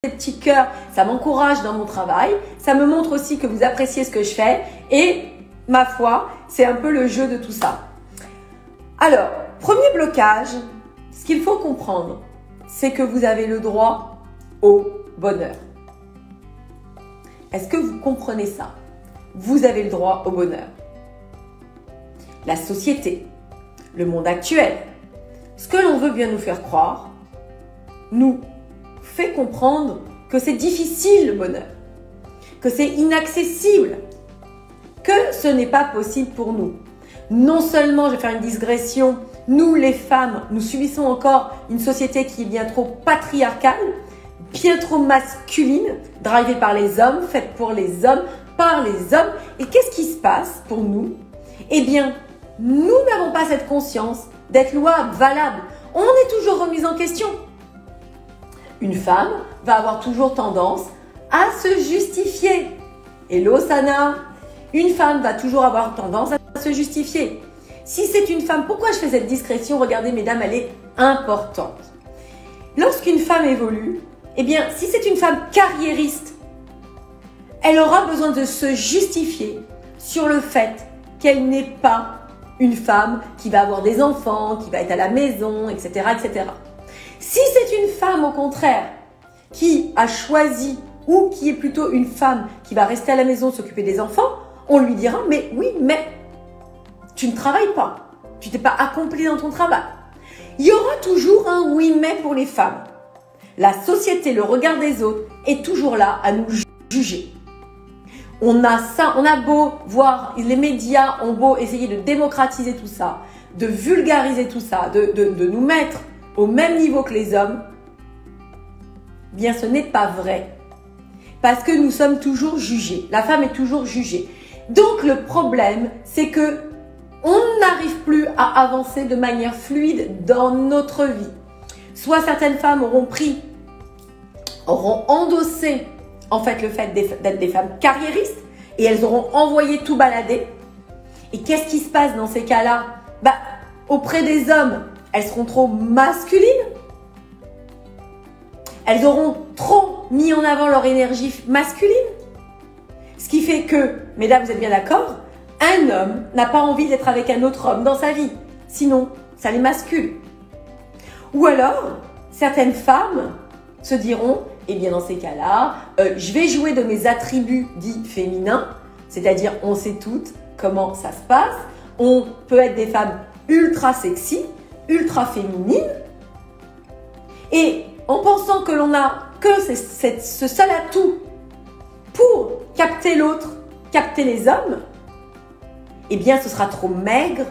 des petits cœurs, ça m'encourage dans mon travail, ça me montre aussi que vous appréciez ce que je fais et ma foi, c'est un peu le jeu de tout ça. Alors, premier blocage, ce qu'il faut comprendre, c'est que vous avez le droit au bonheur. Est-ce que vous comprenez ça? Vous avez le droit au bonheur. La société, le monde actuel, ce que l'on veut bien nous faire croire, nous fait comprendre que c'est difficile le bonheur, que c'est inaccessible, que ce n'est pas possible pour nous. Non seulement, je vais faire une digression, nous les femmes, nous subissons encore une société qui est bien trop patriarcale, bien trop masculine, drivée par les hommes, faite pour les hommes, par les hommes. Et qu'est-ce qui se passe pour nous? Eh bien, nous n'avons pas cette conscience d'être louable, valable. On est toujours remis en question. Une femme va avoir toujours tendance à se justifier. Hello Sana. Une femme va toujours avoir tendance à se justifier. Si c'est une femme, pourquoi je fais cette discrétion? Regardez mesdames, elle est importante. Lorsqu'une femme évolue, eh bien, si c'est une femme carriériste, elle aura besoin de se justifier sur le fait qu'elle n'est pas une femme qui va avoir des enfants, qui va être à la maison, etc., etc. Si c'est une femme, au contraire, qui a choisi ou qui est plutôt une femme qui va rester à la maison, s'occuper des enfants, on lui dira, mais oui, mais tu ne travailles pas, tu t'es pas accompli dans ton travail. Il y aura toujours un oui, mais pour les femmes. La société, le regard des autres est toujours là à nous juger. On a ça, on a beau voir, les médias ont beau essayer de démocratiser tout ça, de vulgariser tout ça, de nous mettre au même niveau que les hommes, bien ce n'est pas vrai. Parce que nous sommes toujours jugés. La femme est toujours jugée. Donc le problème, c'est que on n'arrive plus à avancer de manière fluide dans notre vie. Soit certaines femmes auront endossé en fait le fait d'être des femmes carriéristes et elles auront envoyé tout balader. Et qu'est-ce qui se passe dans ces cas-là? Auprès des hommes, elles seront trop masculines. Elles auront trop mis en avant leur énergie masculine. Ce qui fait que, mesdames, vous êtes bien d'accord, un homme n'a pas envie d'être avec un autre homme dans sa vie. Sinon, ça les mascule. Ou alors, certaines femmes se diront, eh bien dans ces cas-là, je vais jouer de mes attributs dits féminins, c'est-à-dire on sait toutes comment ça se passe. On peut être des femmes ultra sexy, ultra féminines, et en pensant que l'on n'a que ce seul atout pour capter l'autre, capter les hommes, eh bien ce sera trop maigre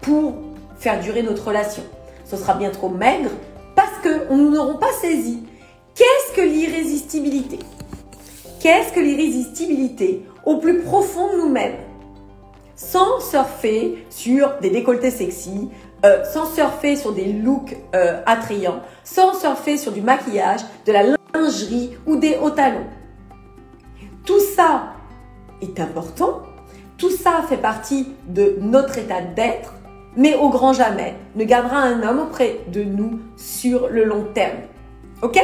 pour faire durer notre relation. Ce sera bien trop maigre parce que nous n'aurons pas saisi. Qu'est-ce que l'irrésistibilité? Qu'est-ce que l'irrésistibilité au plus profond de nous-mêmes? Sans surfer sur des décolletés sexy, sans surfer sur des looks attrayants, sans surfer sur du maquillage, de la lingerie ou des hauts talons. Tout ça est important, tout ça fait partie de notre état d'être, mais au grand jamais ne gardera un homme auprès de nous sur le long terme. Ok?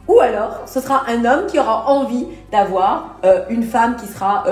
Ou alors, ce sera un homme qui aura envie d'avoir une femme qui sera